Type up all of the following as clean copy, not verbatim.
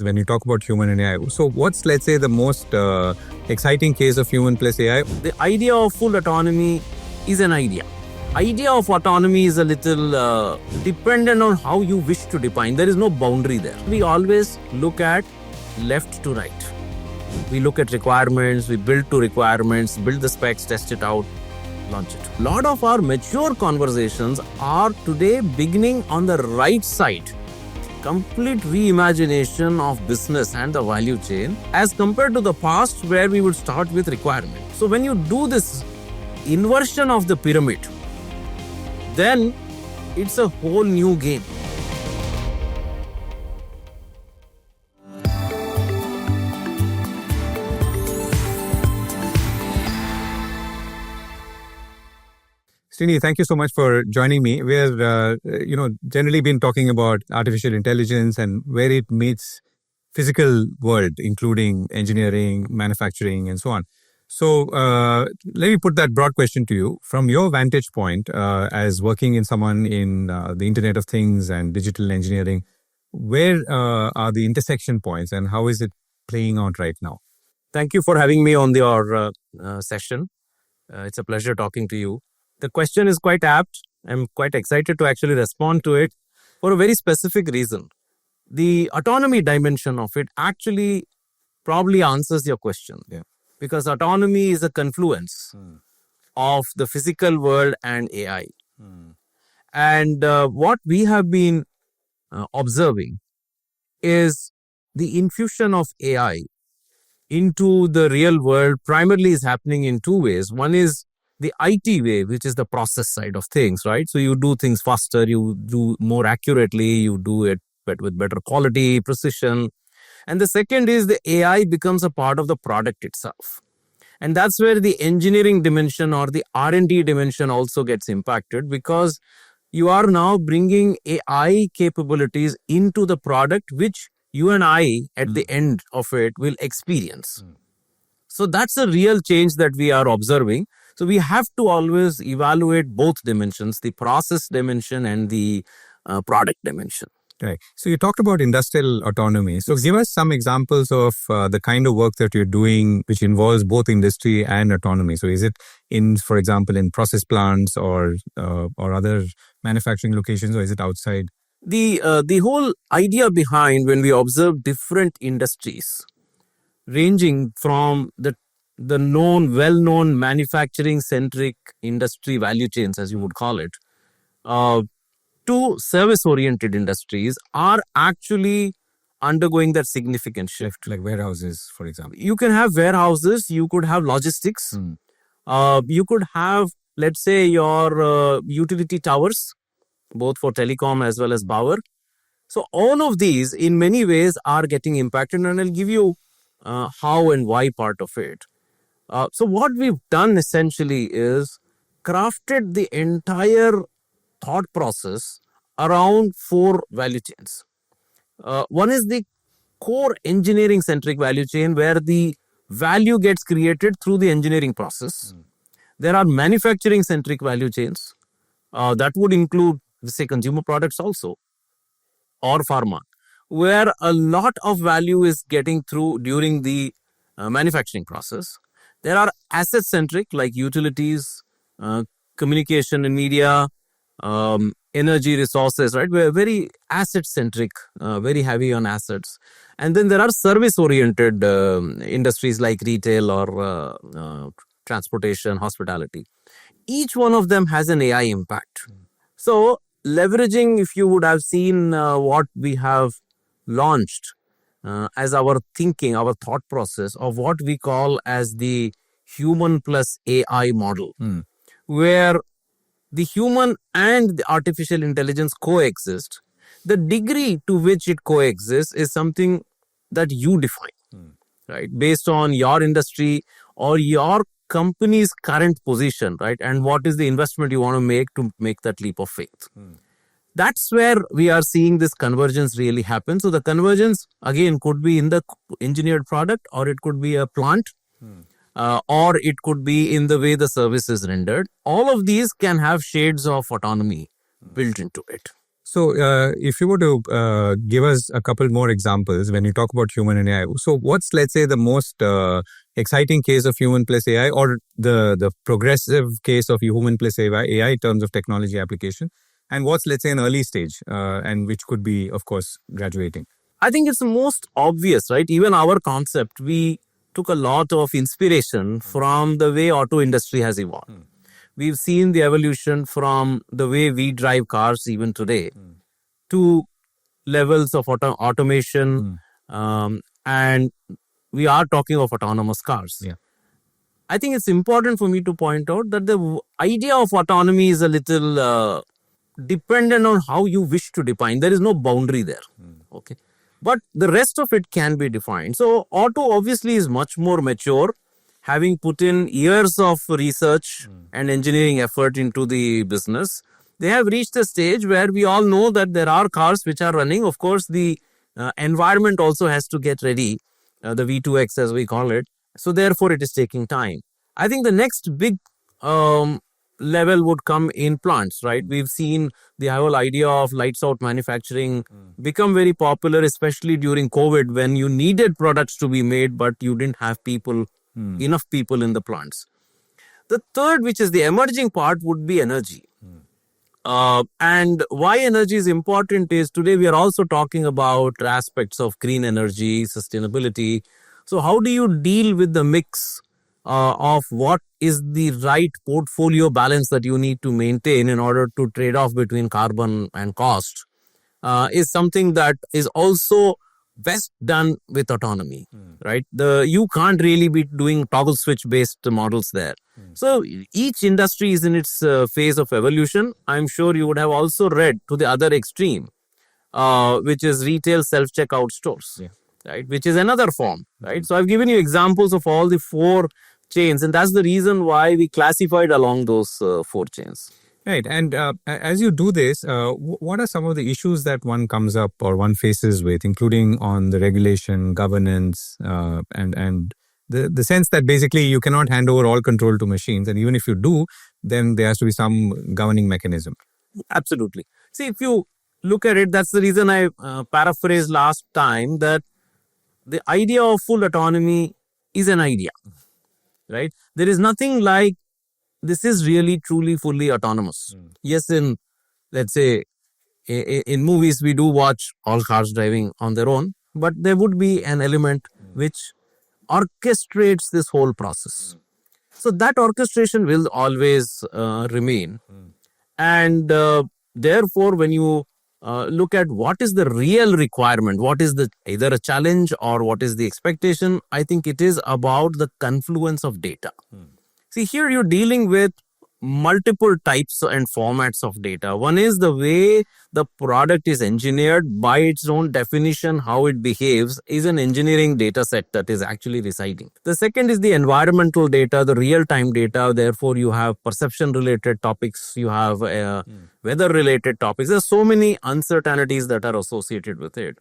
when you talk about human and AI. So what's, let's say, the most exciting case of human plus AI? The idea of full autonomy is an idea. Idea of autonomy is a little dependent on how you wish to define. There is no boundary there. We always look at left to right. We look at requirements, we build to requirements, build the specs, test it out, launch it. A lot of our mature conversations are today beginning on the right side. Complete reimagination of business and the value chain as compared to the past where we would start with requirement. So when you do this inversion of the pyramid, then it's a whole new game. Srini, thank you so much for joining me. We're, generally been talking about artificial intelligence and where it meets physical world, including engineering, manufacturing, and so on. So let me put that broad question to you. From your vantage point, as working in someone in the Internet of Things and digital engineering, where are the intersection points and how is it playing out right now? Thank you for having me on your session. It's a pleasure talking to you. The question is quite apt. I'm quite excited to actually respond to it for a very specific reason. The autonomy dimension of it actually probably answers your question. Yeah. Because autonomy is a confluence of the physical world and AI. And what we have been observing is the infusion of AI into the real world primarily is happening in two ways. One is the IT way, which is the process side of things, right? So you do things faster, you do more accurately, you do it with better quality, precision. And the second is the AI becomes a part of the product itself. And that's where the engineering dimension or the R&D dimension also gets impacted, because you are now bringing AI capabilities into the product, which you and I at the end of it will experience. So that's a real change that we are observing. So we have to always evaluate both dimensions, the process dimension and the product dimension. Right. So you talked about industrial autonomy. So give us some examples of the kind of work that you're doing, which involves both industry and autonomy. So is it for example, in process plants or other manufacturing locations, or is it outside? The whole idea behind when we observe different industries, ranging from the well-known manufacturing-centric industry value chains, as you would call it, to service-oriented industries are actually undergoing that significant shift. Like warehouses, for example. You can have warehouses, you could have logistics, you could have, let's say, your utility towers, both for telecom as well as power. So all of these, in many ways, are getting impacted, and I'll give you how and why part of it. So what we've done essentially is crafted the entire thought process around four value chains. One is the core engineering centric value chain, where the value gets created through the engineering process. There are manufacturing centric value chains that would include, say, consumer products also, or pharma, where a lot of value is getting through during the manufacturing process. There are asset-centric, like utilities, communication and media, energy resources, right? We're very asset-centric, very heavy on assets. And then there are service-oriented industries like retail or transportation, hospitality. Each one of them has an AI impact. So leveraging, if you would have seen what we have launched as our thinking, our thought process of what we call as the human plus AI model, where the human and the artificial intelligence coexist. The degree to which it coexists is something that you define, right? Based on your industry or your company's current position, right? And what is the investment you want to make that leap of faith. That's where we are seeing this convergence really happen. So the convergence, again, could be in the engineered product, or it could be a plant, or it could be in the way the service is rendered. All of these can have shades of autonomy built into it. So, if you were to give us a couple more examples when you talk about human and AI, so what's, let's say, the most exciting case of human plus AI, or the progressive case of human plus AI in terms of technology application, and what's, let's say, an early stage, and which could be, of course, graduating? I think it's the most obvious, right? Even our concept, we took a lot of inspiration from the way auto industry has evolved. We've seen the evolution from the way we drive cars even today to levels of automation, and we are talking of autonomous cars. Yeah. I think it's important for me to point out that the idea of autonomy is a little dependent on how you wish to define. There is no boundary there. Okay. But the rest of it can be defined. So auto obviously is much more mature, having put in years of research and engineering effort into the business. They have reached a stage where we all know that there are cars which are running. Of course, the environment also has to get ready, the V2X as we call it. So therefore, it is taking time. I think the next big level would come in plants, right? We've seen the whole idea of lights out manufacturing become very popular, especially during COVID, when you needed products to be made, but you didn't have enough people in the plants. The third, which is the emerging part, would be energy. And why energy is important is today we are also talking about aspects of green energy, sustainability. So how do you deal with the mix of what is the right portfolio balance that you need to maintain in order to trade off between carbon and cost is something that is also best done with autonomy, right? You can't really be doing toggle switch based models there. So each industry is in its phase of evolution. I'm sure you would have also read to the other extreme, which is retail self-checkout stores, right? Which is another form, right? So I've given you examples of all the four chains, and that's the reason why we classified along those four chains. Right. And as you do this, what are some of the issues that one comes up or one faces with, including on the regulation, governance, and the sense that basically you cannot hand over all control to machines. And even if you do, then there has to be some governing mechanism. Absolutely. See, if you look at it, that's the reason I paraphrased last time that the idea of full autonomy is an idea, right? There is nothing like this is really truly fully autonomous. Yes, let's say in movies we do watch all cars driving on their own, but there would be an element which orchestrates this whole process. So that orchestration will always remain. And therefore, when you look at what is the real requirement, what is either a challenge or what is the expectation, I think it is about the confluence of data. See, here you're dealing with multiple types and formats of data. One is the way the product is engineered. By its own definition, how it behaves is an engineering data set that is actually residing. The second is the environmental data, the real-time data. Therefore, you have perception-related topics, you have weather-related topics. There's so many uncertainties that are associated with it.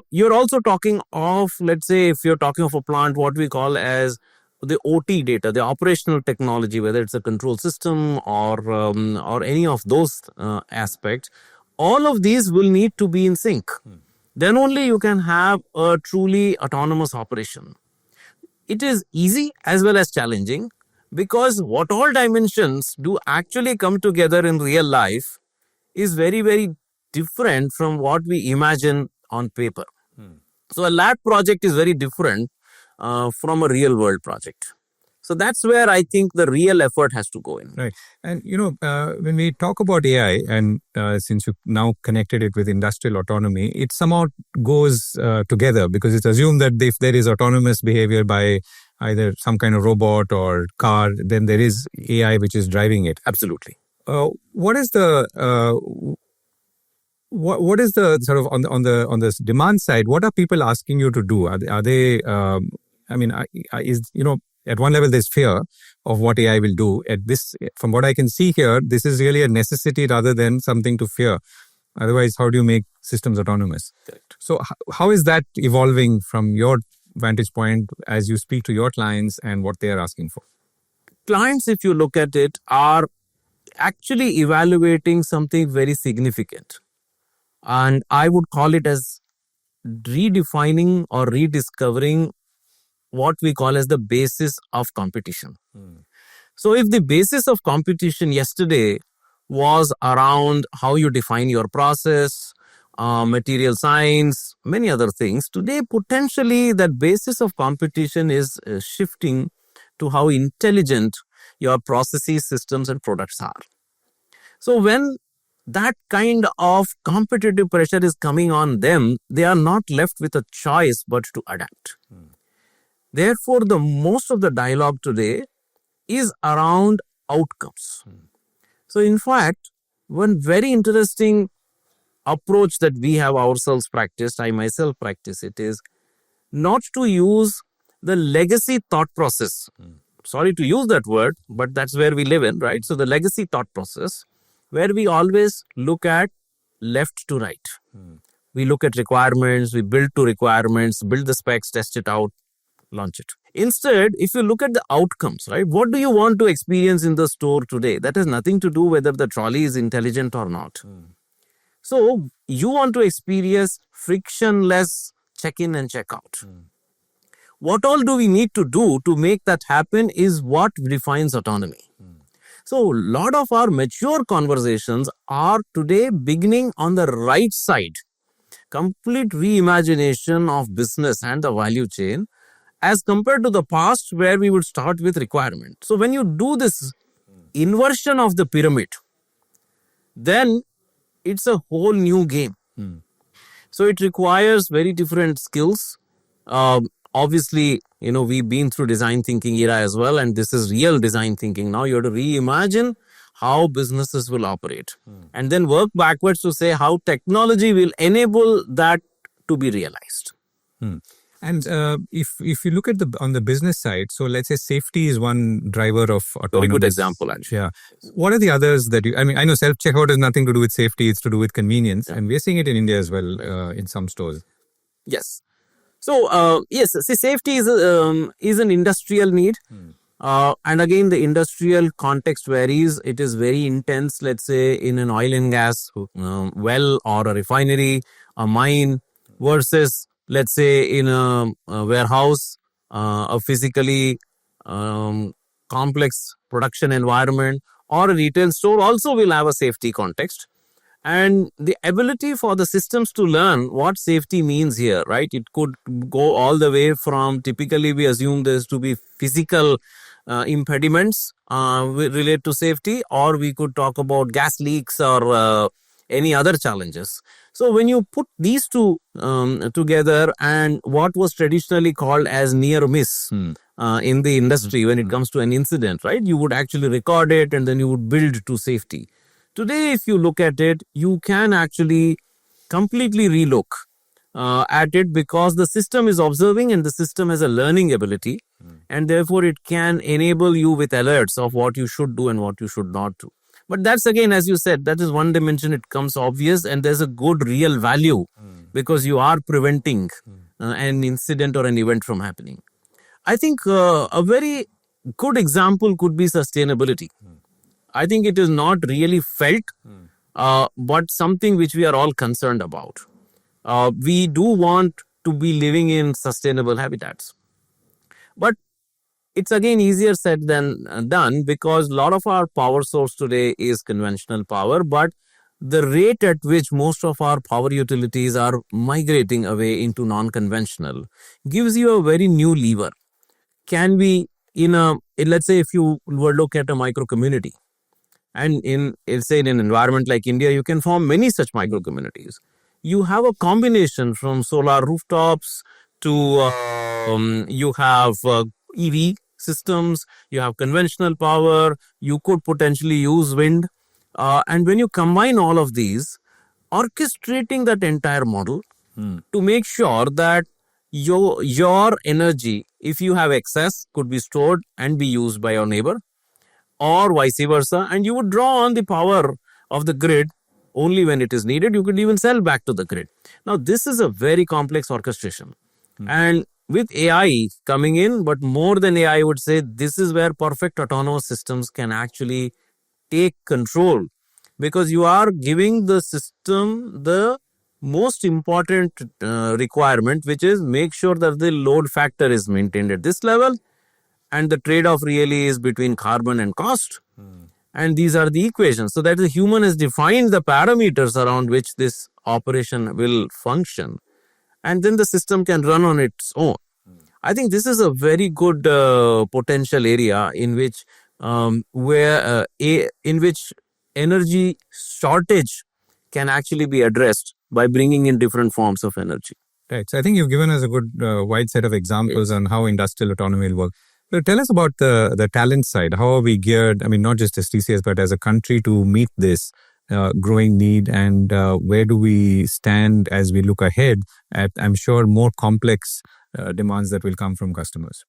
You're also talking of, let's say, if you're talking of a plant, what we call as the OT data, the operational technology, whether it's a control system or any of those aspects, all of these will need to be in sync. Then only you can have a truly autonomous operation. It is easy as well as challenging because what all dimensions do actually come together in real life is very, very different from what we imagine on paper. So a lab project is very different from a real world project. So that's where I think the real effort has to go in. Right. And, when we talk about AI, and since you now connected it with industrial autonomy, it somehow goes together because it's assumed that if there is autonomous behavior by either some kind of robot or car, then there is AI which is driving it. Absolutely. What is the what is the sort of on the demand side? What are people asking you to do? Are they? At one level there's fear of what AI will do. At this, from what I can see here, this is really a necessity rather than something to fear. Otherwise, how do you make systems autonomous? Correct. So, how is that evolving from your vantage point as you speak to your clients and what they are asking for? Clients, if you look at it, are actually evaluating something very significant. And I would call it as redefining or rediscovering what we call as the basis of competition. So if the basis of competition yesterday was around how you define your process, material science, many other things, today potentially that basis of competition is shifting to how intelligent your processes, systems and products are. So when that kind of competitive pressure is coming on them, they are not left with a choice but to adapt. Therefore, the most of the dialogue today is around outcomes. So in fact, one very interesting approach that we have ourselves practiced, I myself practice it, is not to use the legacy thought process. Sorry to use that word, but that's where we live in, right? So the legacy thought process, where we always look at left to right. We look at requirements, we build to requirements, build the specs, test it out, launch it. Instead, if you look at the outcomes, right, what do you want to experience in the store today? That has nothing to do whether the trolley is intelligent or not. So you want to experience frictionless check-in and check-out. What all do we need to do to make that happen is what defines autonomy. So a lot of our mature conversations are today beginning on the right side. Complete reimagination of business and the value chain as compared to the past where we would start with requirement. So when you do this inversion of the pyramid, then it's a whole new game. So it requires very different skills. Obviously, we've been through design thinking era as well, and this is real design thinking. Now you have to reimagine how businesses will operate and then work backwards to say how technology will enable that to be realized. And if you look at on the business side, so let's say safety is one driver of autonomous. Very good example, actually. Yeah. What are the others that I know self-checkout has nothing to do with safety, it's to do with convenience. And we're seeing it in India as well in some stores. Yes. So, yes, see, safety is an industrial need. And again, the industrial context varies. It is very intense, let's say, in an oil and gas well or a refinery, a mine, versus, let's say, in a warehouse, a physically complex production environment, or a retail store also will have a safety context. And the ability for the systems to learn what safety means here, right? It could go all the way from, typically we assume there's to be physical impediments relate to safety, or we could talk about gas leaks or any other challenges. So when you put these two together, and what was traditionally called as near miss in the industry when it comes to an incident, right? You would actually record it and then you would build to safety. Today, if you look at it, you can actually completely relook at it, because the system is observing and the system has a learning ability, and therefore it can enable you with alerts of what you should do and what you should not do. But that's, again, as you said, that is one dimension. It comes obvious, and there's a good real value because you are preventing an incident or an event from happening. I think a very good example could be sustainability. I think it is not really felt, but something which we are all concerned about. We do want to be living in sustainable habitats. But it's again easier said than done, because a lot of our power source today is conventional power, but the rate at which most of our power utilities are migrating away into non-conventional gives you a very new lever. Can we, let's say if you were look at a micro community, and in an environment like India, you can form many such micro communities. You have a combination from solar rooftops to you have EV systems, you have conventional power, you could potentially use wind. And when you combine all of these, orchestrating that entire model to make sure that your energy, if you have excess, could be stored and be used by your neighbor, or vice versa, and you would draw on the power of the grid only when it is needed. You could even sell back to the grid. Now, this is a very complex orchestration. And with AI coming in, but more than AI, I would say this is where perfect autonomous systems can actually take control, because you are giving the system the most important requirement, which is make sure that the load factor is maintained at this level, and the trade-off really is between carbon and cost. And these are the equations. So that the human has defined the parameters around which this operation will function, and then the system can run on its own. I think this is a very good potential area in which in which energy shortage can actually be addressed by bringing in different forms of energy. Right. So I think you've given us a good wide set of examples on how industrial autonomy will work. So tell us about the talent side. How are we geared, I mean, not just as TCS, but as a country to meet this growing need, and where do we stand as we look ahead at, I'm sure, more complex demands that will come from customers?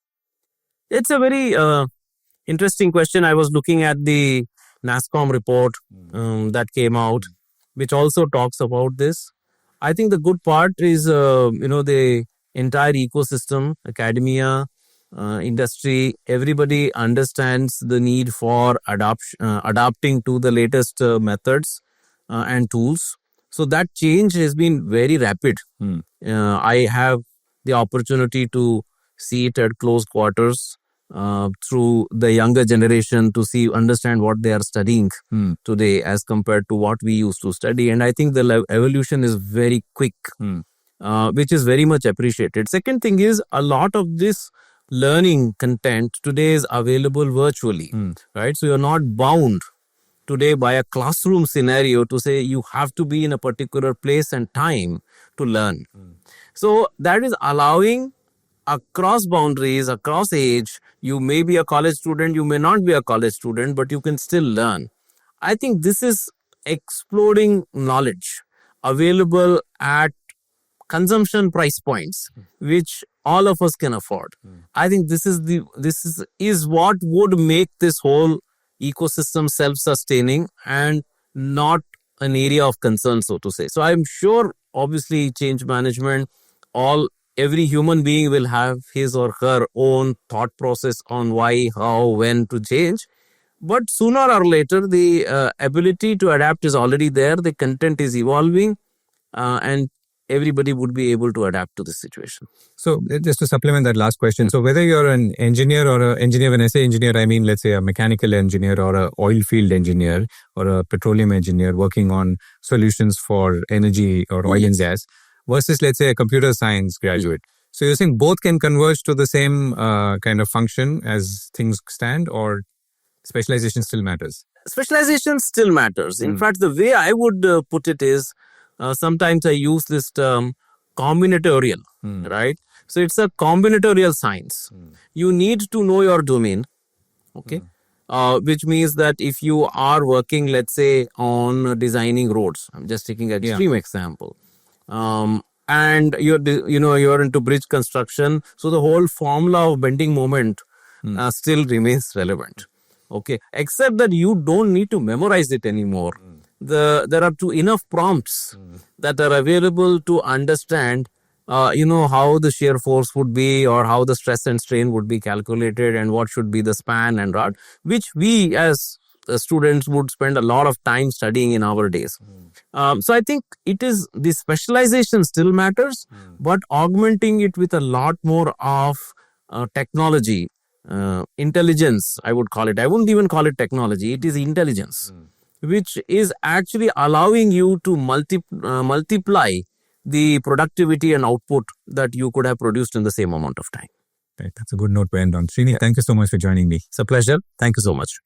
It's a very interesting question. I was looking at the Nasscom report that came out, which also talks about this. I think the good part is, the entire ecosystem, academia, industry, everybody understands the need for adapting to the latest methods and tools. So that change has been very rapid. I have the opportunity to see it at close quarters through the younger generation, to understand what they are studying today as compared to what we used to study. And I think the evolution is very quick, which is very much appreciated. Second thing is, a lot of this learning content today is available virtually, right? So you're not bound today by a classroom scenario to say you have to be in a particular place and time to learn. So that is allowing across boundaries, across age. You may be a college student, you may not be a college student, but you can still learn. I think this is exploding knowledge available at consumption price points, which all of us can afford. I think this is what would make this whole ecosystem self-sustaining and not an area of concern, so to say. So I'm sure, obviously, change management, every human being will have his or her own thought process on why, how, when to change. But sooner or later, the ability to adapt is already there. The content is evolving, and everybody would be able to adapt to this situation. So just to supplement that last question, so whether you're an engineer or an engineer, when I say engineer, I mean, let's say a mechanical engineer or an oil field engineer or a petroleum engineer working on solutions for energy or oil and gas, versus, let's say, a computer science graduate. So you're saying both can converge to the same kind of function as things stand, or specialization still matters? Specialization still matters. In fact, the way I would put it is, sometimes I use this term combinatorial, right? So it's a combinatorial science. You need to know your domain, okay? Which means that if you are working, let's say, on designing roads, I'm just taking an extreme example, and you're into bridge construction, so the whole formula of bending moment still remains relevant. Okay, except that you don't need to memorize it anymore. There are enough prompts that are available to understand, how the shear force would be, or how the stress and strain would be calculated, and what should be the span and rod, which we as students would spend a lot of time studying in our days. So I think the specialization still matters, but augmenting it with a lot more of technology, intelligence, I would call it. I wouldn't even call it technology. It is intelligence, which is actually allowing you to multiply the productivity and output that you could have produced in the same amount of time. Right. That's a good note to end on. Srini, thank you so much for joining me. It's a pleasure. Thank you so much.